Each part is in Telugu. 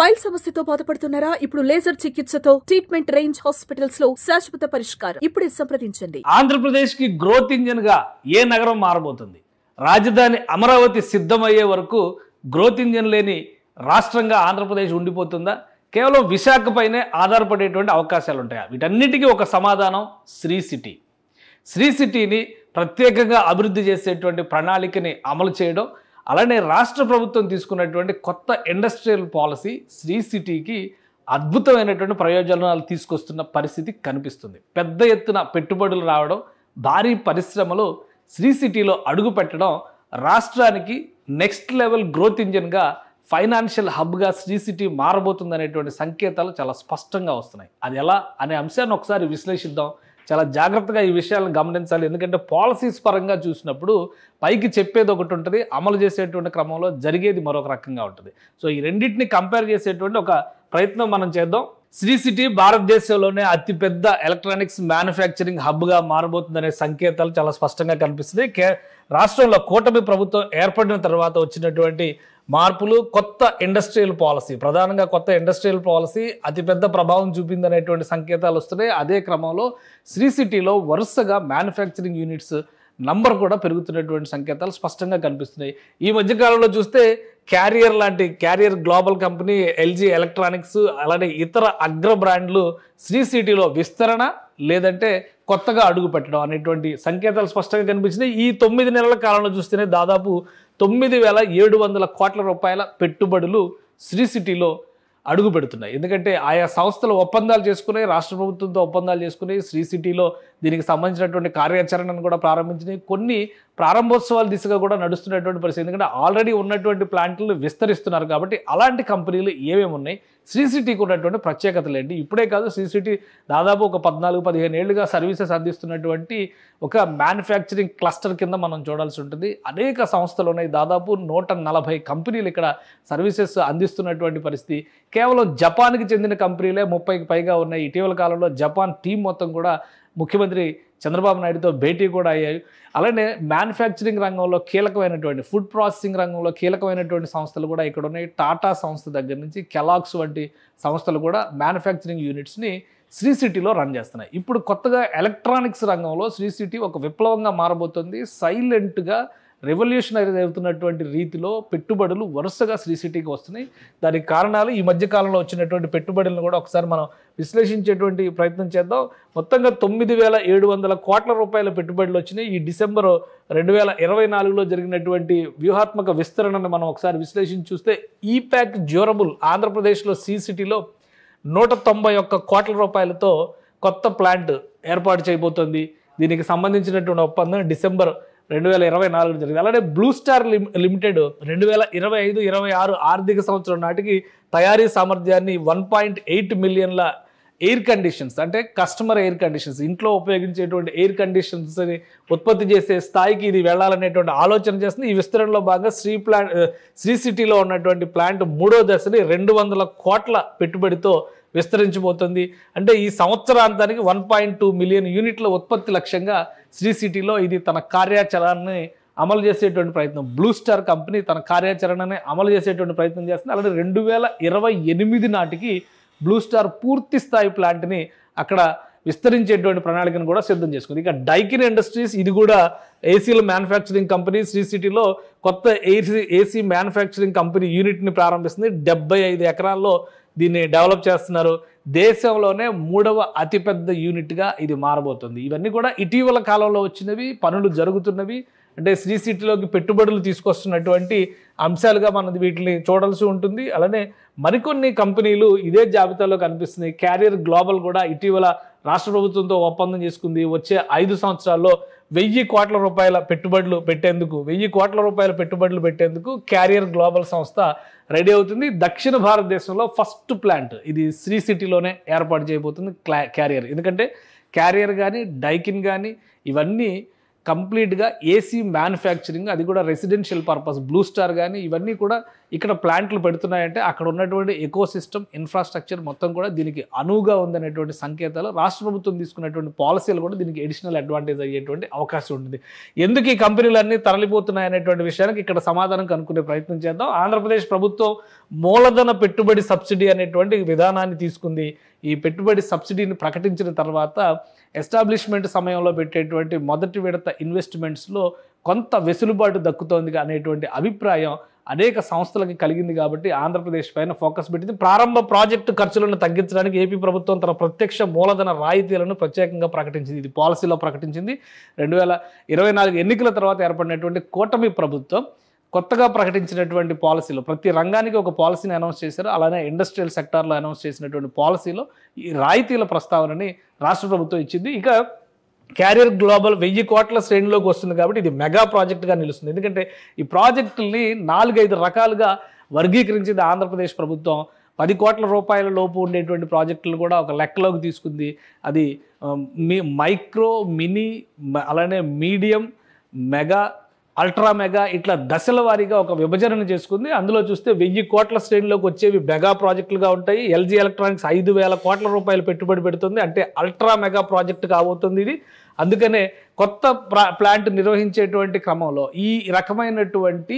పైల్ సమస్యతో బాధపడుతున్నారా? ఇప్పుడు లేజర్ చికిత్సతో ట్రీట్మెంట్ రేంజ్ హాస్పిటల్స్ లో శాశ్వత పరిష్కారం. ఇప్పుడే సంప్రదించండి. ఆంధ్రప్రదేశ్ కి గ్రోత్ ఇంజిన్ గా ఏ నగరం మారబోతుంది? రాజధాని అమరావతి సిద్ధమయ్యే వరకు గ్రోత్ ఇంజిన్ లేని రాష్ట్రంగా ఆంధ్రప్రదేశ్ ఉండిపోతుందా? కేవలం విశాఖ పైనే ఆధారపడేటువంటి అవకాశాలు ఉంటాయా? వీటన్నిటికీ ఒక సమాధానం శ్రీ సిటీ. శ్రీ సిటీని ప్రత్యేకంగా అభివృద్ధి చేసేటువంటి ప్రణాళికని అమలు చేయడం, అలానే రాష్ట్ర ప్రభుత్వం తీసుకున్నటువంటి కొత్త ఇండస్ట్రియల్ పాలసీ శ్రీ సిటీకి అద్భుతమైనటువంటి ప్రయోజనాలు తీసుకొస్తున్న పరిస్థితి కనిపిస్తుంది. పెద్ద ఎత్తున పెట్టుబడులు రావడం, భారీ పరిశ్రమలు శ్రీ సిటీలో అడుగు పెట్టడం రాష్ట్రానికి నెక్స్ట్ లెవెల్ గ్రోత్ ఇంజిన్గా, ఫైనాన్షియల్ హబ్గా శ్రీ సిటీ మారబోతుందనేటువంటి సంకేతాలు చాలా స్పష్టంగా వస్తున్నాయి. అది ఎలా అనే అంశాన్ని ఒకసారి విశ్లేషిద్దాం. చాలా జాగ్రత్తగా ఈ విషయాలను గమనించాలి. ఎందుకంటే పాలసీస్ పరంగా చూసినప్పుడు పైకి చెప్పేది ఒకటి ఉంటుంది, అమలు చేసేటువంటి క్రమంలో జరిగేది మరొక రకంగా ఉంటుంది. సో ఈ రెండింటిని కంపేర్ చేసేటువంటి ఒక ప్రయత్నం మనం చేద్దాం. శ్రీ సిటీ భారతదేశంలోనే అతిపెద్ద ఎలక్ట్రానిక్స్ మ్యానుఫ్యాక్చరింగ్ హబ్గా మారబోతుందనే సంకేతాలు చాలా స్పష్టంగా కనిపిస్తుంది. రాష్ట్రంలో కూటమి ప్రభుత్వం ఏర్పడిన తర్వాత వచ్చినటువంటి మార్పులు, కొత్త ఇండస్ట్రియల్ పాలసీ, ప్రధానంగా కొత్త ఇండస్ట్రియల్ పాలసీ అతిపెద్ద ప్రభావం చూపిందనేటువంటి సంకేతాలు వస్తున్నాయి. అదే క్రమంలో శ్రీ సిటీలో వరుసగా మ్యానుఫ్యాక్చరింగ్ యూనిట్స్ నంబర్ కూడా పెరుగుతున్నటువంటి సంకేతాలు స్పష్టంగా కనిపిస్తున్నాయి. ఈ మధ్యకాలంలో చూస్తే carrier global company, LG electronics, అలానే ఇతర అగ్ర బ్రాండ్లు శ్రీ సిటీలో విస్తరణ లేదంటే కొత్తగా అడుగు పెట్టడం అనేటువంటి సంకేతాలు స్పష్టంగా కనిపించినాయి. ఈ 9 నెలల కాలంలో చూస్తేనే దాదాపు 9,700 కోట్ల రూపాయల పెట్టుబడులు శ్రీ సిటీలో అడుగు పెడుతున్నాయి. ఎందుకంటే ఆయా సంస్థలు ఒప్పందాలు చేసుకుని, రాష్ట్ర ప్రభుత్వంతో ఒప్పందాలు చేసుకుని శ్రీ సిటీలో దీనికి సంబంధించినటువంటి కార్యాచరణను కూడా ప్రారంభించినాయి. కొన్ని ప్రారంభోత్సవాల దిశగా కూడా నడుస్తున్నటువంటి పరిస్థితి. ఎందుకంటే ఆల్రెడీ ఉన్నటువంటి ప్లాంట్లను విస్తరిస్తున్నారు కాబట్టి అలాంటి కంపెనీలు ఏమేమి ఉన్నాయి, శ్రీ సిటీకి ఉన్నటువంటి ప్రత్యేకతలు ఏంటి? ఇప్పుడే కాదు, శ్రీ సిటీ దాదాపు ఒక 14-15 ఏళ్లుగా సర్వీసెస్ అందిస్తున్నటువంటి ఒక మ్యానుఫ్యాక్చరింగ్ క్లస్టర్ కింద మనం చూడాల్సి ఉంటుంది. అనేక సంస్థలు ఉన్నాయి, దాదాపు 140 కంపెనీలు ఇక్కడ సర్వీసెస్ అందిస్తున్నటువంటి పరిస్థితి. కేవలం జపాన్కి చెందిన కంపెనీలే 30కి పైగా ఉన్నాయి. ఇటీవల కాలంలో జపాన్ టీం మొత్తం కూడా ముఖ్యమంత్రి చంద్రబాబు నాయుడుతో భేటీ కూడా అయ్యాయి. అలానే మ్యానుఫ్యాక్చరింగ్ రంగంలో కీలకమైనటువంటి, ఫుడ్ ప్రాసెసింగ్ రంగంలో కీలకమైనటువంటి సంస్థలు కూడా ఇక్కడ ఉన్నాయి. టాటా సంస్థ దగ్గర నుంచి కెలాగ్స్ వంటి సంస్థలు కూడా మ్యానుఫ్యాక్చరింగ్ యూనిట్స్ని శ్రీ సిటీలో రన్ చేస్తున్నాయి. ఇప్పుడు కొత్తగా ఎలక్ట్రానిక్స్ రంగంలో శ్రీ సిటీ ఒక విప్లవంగా మారబోతుంది. సైలెంట్గా రెవల్యూషనరీ అవుతున్నటువంటి రీతిలో పెట్టుబడులు వరుసగా శ్రీ సిటీకి వస్తున్నాయి. దానికి కారణాలు ఈ మధ్యకాలంలో వచ్చినటువంటి పెట్టుబడులను కూడా ఒకసారి మనం విశ్లేషించేటువంటి ప్రయత్నం చేద్దాం. మొత్తంగా 9,700 కోట్ల రూపాయల పెట్టుబడులు వచ్చినాయి. ఈ డిసెంబర్ 2024లో జరిగినటువంటి వ్యూహాత్మక విస్తరణను మనం ఒకసారి విశ్లేషించి చూస్తే ఈపాక్ డ్యూరబుల్ ఆంధ్రప్రదేశ్లో శ్రీ సిటీలో 191 కోట్ల రూపాయలతో కొత్త ప్లాంట్ ఏర్పాటు చేయబోతోంది. దీనికి సంబంధించినటువంటి ఒప్పందం డిసెంబర్ 2024 జరిగింది. అలానే బ్లూ స్టార్ లిమిటెడ్ 2025-26 ఆర్థిక సంవత్సరం నాటికి తయారీ సామర్థ్యాన్ని 1.8 మిలియన్ల ఎయిర్ కండిషన్స్, అంటే కస్టమర్ ఎయిర్ కండిషన్స్, ఇంట్లో ఉపయోగించేటువంటి ఎయిర్ కండిషన్స్ని ఉత్పత్తి చేసే స్థాయికి ఇది వెళ్ళాలనేటువంటి ఆలోచన చేస్తుంది. ఈ విస్తరణలో భాగంగా శ్రీ సిటీలో ఉన్నటువంటి ప్లాంట్ 3వ దశని 200 కోట్ల పెట్టుబడితో విస్తరించబోతుంది. అంటే ఈ సంవత్సరాంతానికి 1.2 మిలియన్ యూనిట్ల ఉత్పత్తి లక్ష్యంగా శ్రీ సిటీలో ఇది తన కార్యాచరణని అమలు చేసేటువంటి ప్రయత్నం, బ్లూ స్టార్ కంపెనీ తన కార్యాచరణని అమలు చేసేటువంటి ప్రయత్నం చేస్తుంది. అలాగే 2028 నాటికి బ్లూ స్టార్ పూర్తి స్థాయి ప్లాంట్ని అక్కడ విస్తరించేటువంటి ప్రణాళికను కూడా సిద్ధం చేసుకుంది. ఇక డైకిన్ ఇండస్ట్రీస్, ఇది కూడా ఏసీల మ్యానుఫ్యాక్చరింగ్ కంపెనీ, శ్రీ సిటీలో కొత్త ఏసీ మ్యానుఫ్యాక్చరింగ్ కంపెనీ యూనిట్ని ప్రారంభిస్తుంది. 75 ఎకరాల్లో దీన్ని డెవలప్ చేస్తున్నారు. దేశంలోనే 3వ అతిపెద్ద యూనిట్గా ఇది మారబోతుంది. ఇవన్నీ కూడా ఇటీవల కాలంలో వచ్చినవి, పనులు జరుగుతున్నవి. అంటే శ్రీ సిటీలోకి పెట్టుబడులు తీసుకొస్తున్నటువంటి అంశాలుగా మనం వీటిని చూడాల్సి ఉంటుంది. అలానే మరికొన్ని కంపెనీలు ఇదే జాబితాలో కనిపిస్తున్నాయి. క్యారియర్ గ్లోబల్ కూడా ఇటీవల రాష్ట్ర ప్రభుత్వంతో ఒప్పందం చేసుకుంది. వచ్చే 5 సంవత్సరాల్లో 1000 కోట్ల రూపాయల పెట్టుబడులు పెట్టేందుకు క్యారియర్ గ్లోబల్ సంస్థ రెడీ అవుతుంది. దక్షిణ భారతదేశంలో ఫస్ట్ ప్లాంట్ ఇది శ్రీ సిటీలోనే ఏర్పాటు చేయబోతుంది క్యారియర్. ఎందుకంటే క్యారియర్ కానీ, డైకిన్ కానీ ఇవన్నీ కంప్లీట్గా ఏసీ మ్యానుఫ్యాక్చరింగ్, అది కూడా రెసిడెన్షియల్ పర్పస్. బ్లూ స్టార్ కానీ ఇవన్నీ కూడా ఇక్కడ ప్లాంట్లు పెడుతున్నాయంటే అక్కడ ఉన్నటువంటి ఎకో సిస్టమ్ ఇన్ఫ్రాస్ట్రక్చర్ మొత్తం కూడా దీనికి అనువుగా ఉందనేటువంటి సంకేతాలు రాష్ట్ర ప్రభుత్వం తీసుకున్నటువంటి పాలసీలు కూడా దీనికి అడిషనల్ అడ్వాంటేజ్ అయ్యేటువంటి అవకాశం ఉంటుంది. ఎందుకు ఈ కంపెనీలన్నీ తరలిపోతున్నాయి అనేటువంటి విషయానికి ఇక్కడ సమాధానం కనుక్కునే ప్రయత్నం చేద్దాం. ఆంధ్రప్రదేశ్ ప్రభుత్వం మూలధన పెట్టుబడి సబ్సిడీ అనేటువంటి విధానాన్ని తీసుకుంది. ఈ పెట్టుబడి సబ్సిడీని ప్రకటించిన తర్వాత ఎస్టాబ్లిష్మెంట్ సమయంలో పెట్టేటువంటి మొదటి విడత ఇన్వెస్ట్మెంట్స్లో కొంత వెసులుబాటు దక్కుతోంది అనేటువంటి అభిప్రాయం అనేక సంస్థలకు కలిగింది. కాబట్టి ఆంధ్రప్రదేశ్ పైన ఫోకస్ పెట్టింది. ప్రారంభ ప్రాజెక్టు ఖర్చులను తగ్గించడానికి ఏపీ ప్రభుత్వం తన ప్రత్యక్ష మూలధన రాయితీలను ప్రత్యేకంగా ప్రకటించింది. ఇది పాలసీలో ప్రకటించింది. 2024 ఎన్నికల తర్వాత ఏర్పడినటువంటి కూటమి ప్రభుత్వం కొత్తగా ప్రకటించినటువంటి పాలసీలో ప్రతి రంగానికి ఒక పాలసీని అనౌన్స్ చేశారు. అలానే ఇండస్ట్రియల్ సెక్టార్లో అనౌన్స్ చేసినటువంటి పాలసీలో ఈ రాయితీల ప్రస్తావనని రాష్ట్ర ప్రభుత్వం ఇచ్చింది. ఇక క్యారియర్ గ్లోబల్ 1000 కోట్ల శ్రేణిలోకి వస్తుంది కాబట్టి ఇది మెగా ప్రాజెక్టుగా నిలుస్తుంది. ఎందుకంటే ఈ ప్రాజెక్టుల్ని 4-5 రకాలుగా వర్గీకరించింది ఆంధ్రప్రదేశ్ ప్రభుత్వం. 10 కోట్ల రూపాయల లోపు ఉండేటువంటి ప్రాజెక్టులు కూడా ఒక లెక్కలోకి తీసుకుంది. అది మైక్రో, మినీ, అలానే మీడియం, మెగా, అల్ట్రా మెగా ఇట్లా దశల వారీగా ఒక విభజన చేసుకుంది. అందులో చూస్తే 1000 కోట్ల శ్రేణిలోకి వచ్చేవి మెగా ప్రాజెక్టులుగా ఉంటాయి. ఎల్జీ ఎలక్ట్రానిక్స్ 5,000 కోట్ల రూపాయలు పెట్టుబడి పెడుతుంది. అంటే అల్ట్రా మెగా ప్రాజెక్టు కాబోతుంది ఇది. అందుకనే కొత్త ప్లాంట్ నిర్వహించేటువంటి క్రమంలో ఈ రకమైనటువంటి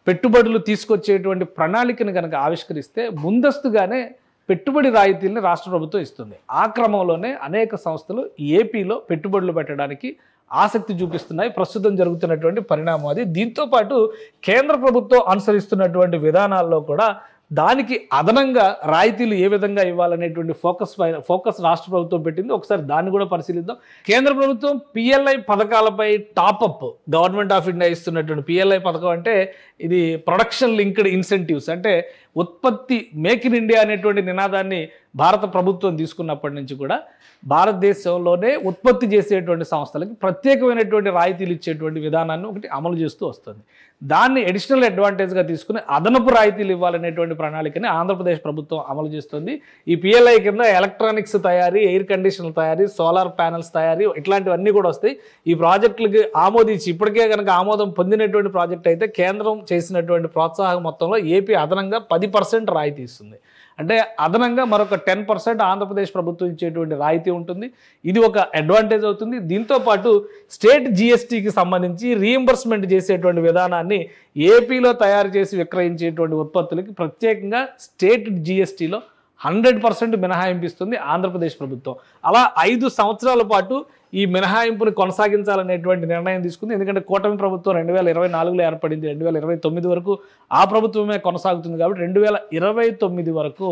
పెట్టుబడులు తీసుకొచ్చేటువంటి ప్రణాళికను కనుక ఆవిష్కరిస్తే ముందస్తుగానే పెట్టుబడి రాయితీల్ని రాష్ట్ర ప్రభుత్వం ఇస్తుంది. ఆ క్రమంలోనే అనేక సంస్థలు ఏపీలో పెట్టుబడులు పెట్టడానికి ఆసక్తి చూపిస్తున్నాయి. ప్రస్తుతం జరుగుతున్నటువంటి పరిణామం అది. దీంతోపాటు కేంద్ర ప్రభుత్వం అనుసరిస్తున్నటువంటి విధానాల్లో కూడా దానికి అదనంగా రాయితీలు ఏ విధంగా ఇవ్వాలనేటువంటి ఫోకస్ రాష్ట్ర ప్రభుత్వం పెట్టింది. ఒకసారి దాన్ని కూడా పరిశీలిద్దాం. కేంద్ర ప్రభుత్వం పిఎల్ఐ పథకాలపై టాపప్ గవర్నమెంట్ ఆఫ్ ఇండియా ఇస్తున్నటువంటి పిఎల్ఐ పథకం అంటే ఇది ప్రొడక్షన్ లింక్డ్ ఇన్సెంటివ్స్. అంటే ఉత్పత్తి మేక్ ఇన్ ఇండియా అనేటువంటి నినాదాన్ని భారత ప్రభుత్వం తీసుకున్నప్పటి నుంచి కూడా భారతదేశంలోనే ఉత్పత్తి చేసేటువంటి సంస్థలకి ప్రత్యేకమైనటువంటి రాయితీలు ఇచ్చేటువంటి విధానాన్ని ఒకటి అమలు చేస్తూ వస్తుంది. దాన్ని అడిషనల్ అడ్వాంటేజ్గా తీసుకుని అదనపు రాయితీలు ఇవ్వాలనేటువంటి ప్రణాళికని ఆంధ్రప్రదేశ్ ప్రభుత్వం అమలు చేస్తుంది. ఈ పిఎల్ఐ కింద ఎలక్ట్రానిక్స్ తయారీ, ఎయిర్ కండిషనర్ తయారీ, సోలార్ ప్యానల్స్ తయారీ ఇట్లాంటివన్నీ కూడా వస్తాయి. ఈ ప్రాజెక్టులకి ఆమోదించి ఇప్పటికే కనుక ఆమోదం పొందినటువంటి ప్రాజెక్ట్ అయితే కేంద్రం చేసినటువంటి ప్రోత్సాహక మొత్తంలో ఏపీ అదనంగా 10% రాయితీ ఇస్తుంది. అంటే అదనంగా మరొక 10% ఆంధ్రప్రదేశ్ ప్రభుత్వం ఇచ్చేటువంటి రాయితీ ఉంటుంది. ఇది ఒక అడ్వాంటేజ్ అవుతుంది. దీంతోపాటు స్టేట్ జిఎస్టీకి సంబంధించి రీఎంబర్స్మెంట్ చేసేటువంటి విధానాన్ని ఏపీలో తయారు చేసి విక్రయించేటువంటి ఉత్పత్తులకి ప్రత్యేకంగా స్టేట్ జిఎస్టీలో 100% మినహాయింపు ఇస్తుంది ఆంధ్రప్రదేశ్ ప్రభుత్వం. అలా 5 సంవత్సరాల పాటు ఈ మినహాయింపుని కొనసాగించాలనేటువంటి నిర్ణయం తీసుకుంది. ఎందుకంటే కూటమి ప్రభుత్వం 2024లో ఏర్పడింది. 2029 వరకు ఆ ప్రభుత్వమే కొనసాగుతుంది. కాబట్టి 2029 వరకు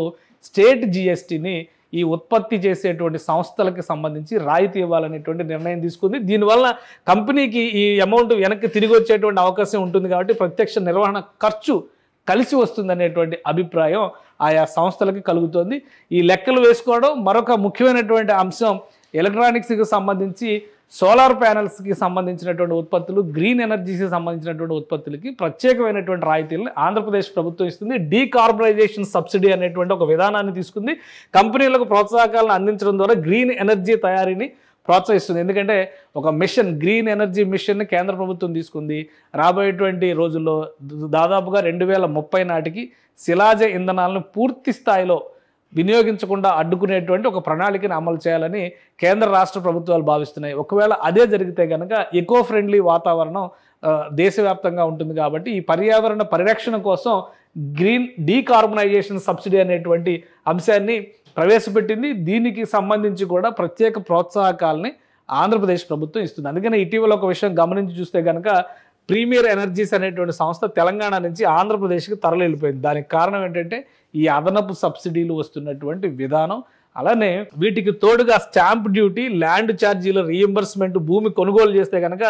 స్టేట్ జిఎస్టీని ఈ ఉత్పత్తి చేసేటువంటి సంస్థలకు సంబంధించి రాయితీ ఇవ్వాలనేటువంటి నిర్ణయం తీసుకుంది. దీనివల్ల కంపెనీకి ఈ అమౌంట్ వెనక్కి తిరిగి వచ్చేటువంటి అవకాశం ఉంటుంది. కాబట్టి ప్రత్యక్ష నిర్వహణ ఖర్చు కలిసి వస్తుందనేటువంటి అభిప్రాయం ఆయా సంస్థలకి కలుగుతోంది. ఈ లెక్కలు వేసుకోవడం మరొక ముఖ్యమైనటువంటి అంశం. ఎలక్ట్రానిక్స్కి సంబంధించి సోలార్ ప్యానల్స్కి సంబంధించినటువంటి ఉత్పత్తులు, గ్రీన్ ఎనర్జీకి సంబంధించినటువంటి ఉత్పత్తులకి ప్రత్యేకమైనటువంటి రాయితీలను ఆంధ్రప్రదేశ్ ప్రభుత్వం ఇస్తుంది. డీకార్బనైజేషన్ సబ్సిడీ అనేటువంటి ఒక విధానాన్ని తీసుకుంది. కంపెనీలకు ప్రోత్సాహకాలను అందించడం ద్వారా గ్రీన్ ఎనర్జీ తయారీని ప్రోత్సహిస్తుంది. ఎందుకంటే ఒక మిషన్, గ్రీన్ ఎనర్జీ మిషన్ని కేంద్ర ప్రభుత్వం తీసుకుంది. రాబోయేటువంటి రోజుల్లో దాదాపుగా 2030 నాటికి శిలాజ ఇంధనాలను పూర్తి స్థాయిలో వినియోగించకుండా అడ్డుకునేటువంటి ఒక ప్రణాళికను అమలు చేయాలని కేంద్ర రాష్ట్ర ప్రభుత్వాలు భావిస్తున్నాయి. ఒకవేళ అదే జరిగితే కనుక ఎకో ఫ్రెండ్లీ వాతావరణం దేశవ్యాప్తంగా ఉంటుంది. కాబట్టి ఈ పర్యావరణ పరిరక్షణ కోసం గ్రీన్ డీకార్బనైజేషన్ సబ్సిడీ అనేటువంటి అంశాన్ని ప్రవేశపెట్టింది. దీనికి సంబంధించి కూడా ప్రత్యేక ప్రోత్సాహకాలని ఆంధ్రప్రదేశ్ ప్రభుత్వం ఇస్తుంది. అందుకని ఇటీవల ఒక విషయం గమనించి చూస్తే కనుక ప్రీమియర్ ఎనర్జీస్ అనేటువంటి సంస్థ తెలంగాణ నుంచి ఆంధ్రప్రదేశ్కి తరలి వెళ్ళిపోయింది. దానికి కారణం ఏంటంటే ఈ అదనపు సబ్సిడీలు వస్తున్నటువంటి విధానం. అలానే వీటికి తోడుగా స్టాంప్ డ్యూటీ, ల్యాండ్ ఛార్జీల రీఎంబర్స్మెంట్, భూమి కొనుగోలు చేస్తే కనుక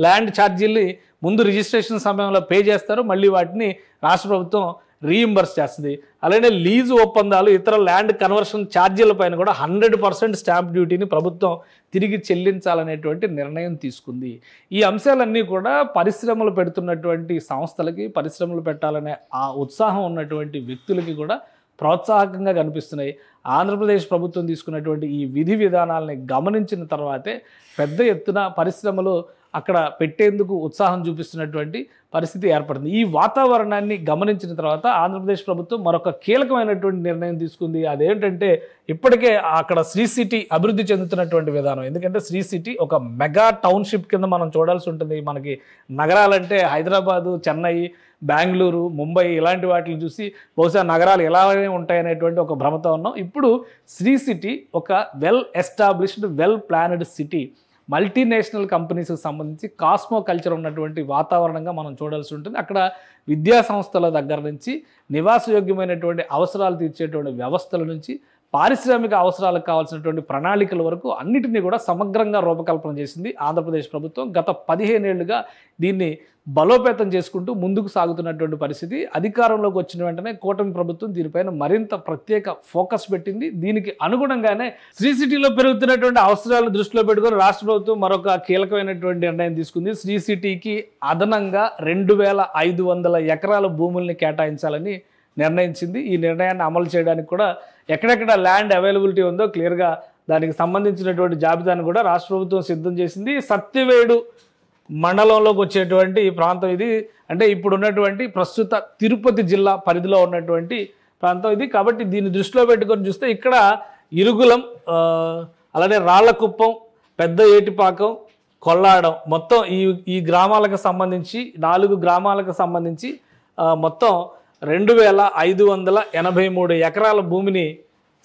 ల్యాండ్ ఛార్జీల్ని ముందు రిజిస్ట్రేషన్ సమయంలో పే చేస్తారు, మళ్ళీ వాటిని రాష్ట్ర ప్రభుత్వం రీఎంబర్స్ చేస్తుంది. అలానే లీజు ఒప్పందాలు, ఇతర ల్యాండ్ కన్వర్షన్ ఛార్జీల పైన కూడా 100% స్టాంప్ డ్యూటీని ప్రభుత్వం తిరిగి చెల్లించాలనేటువంటి నిర్ణయం తీసుకుంది. ఈ అంశాలన్నీ కూడా పరిశ్రమలు పెడుతున్నటువంటి సంస్థలకి, పరిశ్రమలు పెట్టాలనే ఆ ఉత్సాహం ఉన్నటువంటి వ్యక్తులకి కూడా ప్రోత్సాహకంగా కనిపిస్తున్నాయి. ఆంధ్రప్రదేశ్ ప్రభుత్వం తీసుకున్నటువంటి ఈ విధి విధానాలని గమనించిన తర్వాతే పెద్ద ఎత్తున పరిశ్రమలు అక్కడ పెట్టేందుకు ఉత్సాహం చూపిస్తున్నటువంటి పరిస్థితి ఏర్పడింది. ఈ వాతావరణాన్ని గమనించిన తర్వాత ఆంధ్రప్రదేశ్ ప్రభుత్వం మరొక కీలకమైనటువంటి నిర్ణయం తీసుకుంది. అదేంటంటే ఇప్పటికే అక్కడ శ్రీ సిటీ అభివృద్ధి చెందుతున్నటువంటి విధానం. ఎందుకంటే శ్రీ సిటీ ఒక మెగా టౌన్షిప్ కింద మనం చూడాల్సి ఉంటుంది. మనకి నగరాలంటే హైదరాబాదు, చెన్నై, బెంగళూరు, ముంబై ఇలాంటి వాటిని చూసి బహుశా నగరాలు ఎలానే ఉంటాయనేటువంటి ఒక భ్రమతో ఉన్నాం. ఇప్పుడు శ్రీ సిటీ ఒక well established, well planned city. Multinational కంపెనీస్కి సంబంధించి కాస్మో కల్చర్ ఉన్నటువంటి వాతావరణంగా మనం చూడాల్సి ఉంటుంది. అక్కడ విద్యా సంస్థల దగ్గర నుంచి నివాసయోగ్యమైనటువంటి అవసరాలు తీర్చేటువంటి వ్యవస్థల నుంచి పారిశ్రామిక అవసరాలకు కావాల్సినటువంటి ప్రణాళికల వరకు అన్నిటినీ కూడా సమగ్రంగా రూపకల్పన చేసింది ఆంధ్రప్రదేశ్ ప్రభుత్వం. గత 15 ఏళ్లుగా దీన్ని బలోపేతం చేసుకుంటూ ముందుకు సాగుతున్నటువంటి పరిస్థితి. అధికారంలోకి వచ్చిన వెంటనే కూటమి ప్రభుత్వం దీనిపైన మరింత ప్రత్యేక ఫోకస్ పెట్టింది. దీనికి అనుగుణంగానే శ్రీ సిటీలో పెరుగుతున్నటువంటి అవసరాలను దృష్టిలో పెట్టుకొని రాష్ట్ర ప్రభుత్వం మరొక కీలకమైనటువంటి నిర్ణయం తీసుకుంది. శ్రీ సిటీకి అదనంగా 2500 ఎకరాల భూముల్ని కేటాయించాలని నిర్ణయించింది. ఈ నిర్ణయాన్ని అమలు చేయడానికి కూడా ఎక్కడెక్కడ ల్యాండ్ అవైలబిలిటీ ఉందో క్లియర్గా దానికి సంబంధించినటువంటి జాబితాను కూడా రాష్ట్ర ప్రభుత్వం సిద్ధం చేసింది. సత్యవేడు మండలంలోకి వచ్చేటువంటి ఈ ప్రాంతం ఇది. అంటే ఇప్పుడు ఉన్నటువంటి ప్రస్తుత తిరుపతి జిల్లా పరిధిలో ఉన్నటువంటి ప్రాంతం ఇది. కాబట్టి దీన్ని దృష్టిలో పెట్టుకొని చూస్తే ఇక్కడ ఇరుగులం, అలానే రాళ్లకుప్పం, పెద్ద ఏటిపాకం, కొల్లాడం మొత్తం ఈ గ్రామాలకు సంబంధించి 4 గ్రామాలకు సంబంధించి మొత్తం 2583 ఎకరాల భూమిని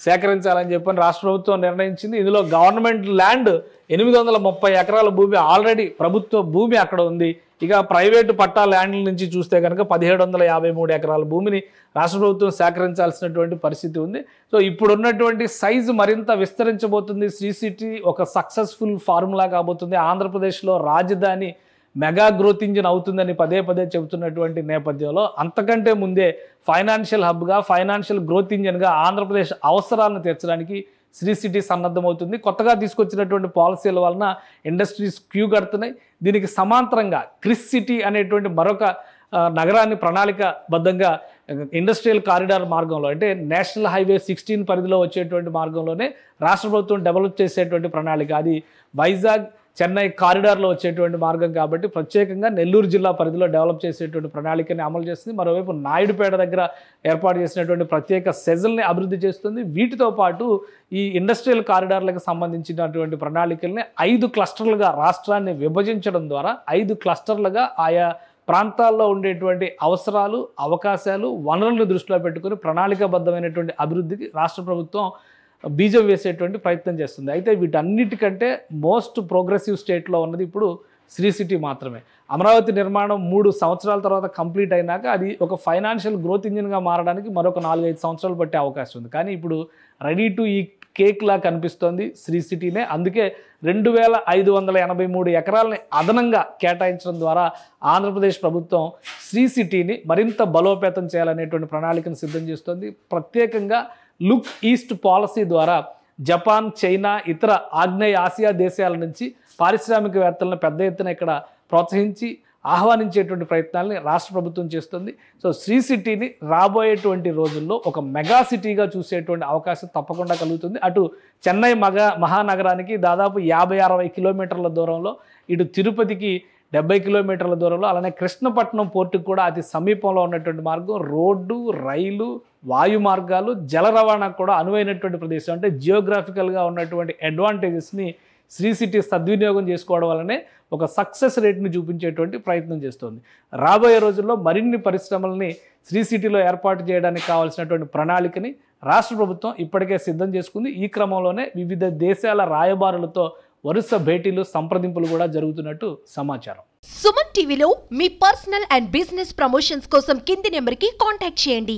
సేకరించాలని చెప్పని రాష్ట్ర ప్రభుత్వం నిర్ణయించింది. ఇందులో గవర్నమెంట్ ల్యాండ్ 830 ఎకరాల భూమి ఆల్రెడీ ప్రభుత్వ భూమి అక్కడ ఉంది. ఇక ప్రైవేటు పట్టా ల్యాండ్ల నుంచి చూస్తే కనుక 1753 ఎకరాల భూమిని రాష్ట్ర ప్రభుత్వం సేకరించాల్సినటువంటి పరిస్థితి ఉంది. సో ఇప్పుడున్నటువంటి సైజు మరింత విస్తరించబోతుంది. శ్రీ సిటీ ఒక సక్సెస్ఫుల్ ఫార్ములా కాబోతుంది. ఆంధ్రప్రదేశ్లో రాజధాని మెగా గ్రోత్ ఇంజిన్ అవుతుందని పదే చెబుతున్నటువంటి నేపథ్యంలో అంతకంటే ముందే ఫైనాన్షియల్ హబ్గా, ఫైనాన్షియల్ గ్రోత్ ఇంజిన్గా ఆంధ్రప్రదేశ్ అవసరాలను తీర్చడానికి శ్రీ సిటీ సన్నద్ధమవుతుంది. కొత్తగా తీసుకొచ్చినటువంటి పాలసీల వలన ఇండస్ట్రీస్ క్యూ కడుతున్నాయి. దీనికి సమాంతరంగా క్రిస్ సిటీ అనేటువంటి మరొక నగరాన్ని ప్రణాళికబద్ధంగా ఇండస్ట్రియల్ కారిడార్ మార్గంలో, అంటే నేషనల్ హైవే 16 పరిధిలో వచ్చేటువంటి మార్గంలోనే రాష్ట్ర ప్రభుత్వం డెవలప్ చేసేటువంటి ప్రణాళిక. అది వైజాగ్, చెన్నై కారిడార్లో వచ్చేటువంటి మార్గం కాబట్టి ప్రత్యేకంగా నెల్లూరు జిల్లా పరిధిలో డెవలప్ చేసేటువంటి ప్రణాళికని అమలు చేస్తుంది. మరోవైపు నాయుడుపేట దగ్గర ఏర్పాటు చేసినటువంటి ప్రత్యేక సెజల్ని అభివృద్ధి చేస్తుంది. వీటితో పాటు ఈ ఇండస్ట్రియల్ కారిడార్లకు సంబంధించినటువంటి ప్రణాళికల్ని 5 క్లస్టర్లుగా రాష్ట్రాన్ని విభజించడం ద్వారా 5 క్లస్టర్లుగా ఆయా ప్రాంతాల్లో ఉండేటువంటి అవసరాలు, అవకాశాలు, వనరులను దృష్టిలో పెట్టుకుని ప్రణాళికాబద్ధమైనటువంటి అభివృద్ధికి రాష్ట్ర ప్రభుత్వం బీజం వేసేటువంటి ప్రయత్నం చేస్తుంది. అయితే వీటన్నిటికంటే మోస్ట్ ప్రోగ్రెసివ్ స్టేట్లో ఉన్నది ఇప్పుడు శ్రీ సిటీ మాత్రమే. అమరావతి నిర్మాణం 3 సంవత్సరాల తర్వాత కంప్లీట్ అయినాక అది ఒక ఫైనాన్షియల్ గ్రోత్ ఇంజిన్గా మారడానికి మరొక 4-5 సంవత్సరాలు పట్టే అవకాశం ఉంది. కానీ ఇప్పుడు రెడీ టు ఈ కేక్లా కనిపిస్తోంది శ్రీ సిటీనే. అందుకే 2583 ఎకరాలని అదనంగా కేటాయించడం ద్వారా ఆంధ్రప్రదేశ్ ప్రభుత్వం శ్రీ సిటీని మరింత బలోపేతం చేయాలనేటువంటి ప్రణాళికను సిద్ధం చేస్తోంది. ప్రత్యేకంగా లుక్ ఈస్ట్ పాలసీ ద్వారా జపాన్, చైనా, ఇతర ఆగ్నేయ ఆసియా దేశాల నుంచి పారిశ్రామికవేత్తలను పెద్ద ఎత్తున ఇక్కడ ప్రోత్సహించి ఆహ్వానించేటువంటి ప్రయత్నాలని రాష్ట్ర ప్రభుత్వం చేస్తుంది. సో శ్రీ సిటీని రాబోయేటువంటి రోజుల్లో ఒక మెగా సిటీగా చూసేటువంటి అవకాశం తప్పకుండా కలుగుతుంది. అటు చెన్నై మహానగరానికి దాదాపు 50-60 కిలోమీటర్ల దూరంలో, ఇటు తిరుపతికి 70 కిలోమీటర్ల దూరంలో, అలానే కృష్ణపట్నం పోర్టుకు కూడా అతి సమీపంలో ఉన్నటువంటి మార్గం, రోడ్డు, రైలు, వాయు మార్గాలు, జల రవాణాకు కూడా అనువైనటువంటి ప్రదేశం. అంటే జియోగ్రాఫికల్గా ఉన్నటువంటి అడ్వాంటేజెస్ని శ్రీ సిటీ సద్వినియోగం చేసుకోవడం వల్లనే ఒక సక్సెస్ రేట్ని చూపించేటువంటి ప్రయత్నం చేస్తుంది. రాబోయే రోజుల్లో మరిన్ని పరిశ్రమల్ని శ్రీ సిటీలో ఏర్పాటు చేయడానికి కావాల్సినటువంటి ప్రణాళికని రాష్ట్ర ప్రభుత్వం ఇప్పటికే సిద్ధం చేసుకుంది. ఈ క్రమంలోనే వివిధ దేశాల రాయబారులతో వరుస భేటీలు, సంప్రదింపులు కూడా జరుగుతున్నట్టు సమాచారం. సుమన్ టీవీలో మీ పర్సనల్ అండ్ బిజినెస్ ప్రమోషన్స్ కోసం కింది నెంబర్కి కాంటాక్ట్ చేయండి.